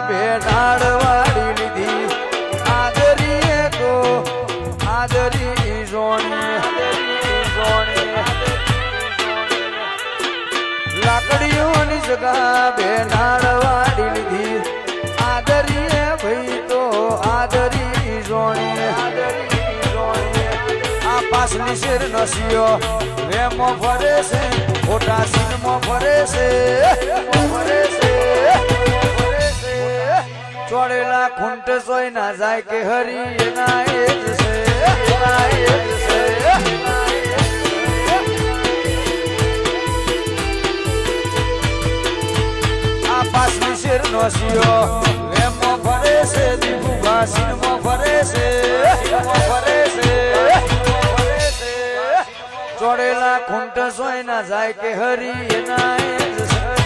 ભેડાડ વાળી લીધી આદરી તો આદરી જોણી લાકડીઓની જગા ભેડાડ વાળી લીધી આદરી ભાઈ તો આદરી જોણી આ પાછલી શેર નસીઓ વેમો ફરે છે ખોટા સીનમાં ફરે છે ચોડેલા ખૂંટ સોય ના જાય કે હરી એના એ જ છે આ પાછલી શેર નસીઓ વેમો ફરે છે દીપુભા સીનમાં ફરે છે ચોડેલા ખૂંટ સોય ના જાય કે હરી એના એ જ છે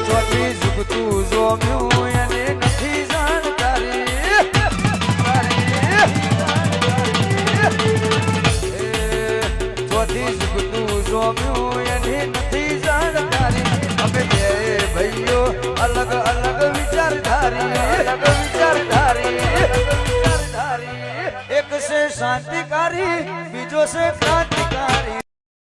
ચોથી જુગતું જોમ્યું એને નથી જાણકારી ચોથી જુગતું જોમ્યું એની નથી જાણકારી અમે બે ભાઈઓ અલગ અલગ વિચારધારી એક છે શાંતિકારી બીજો છે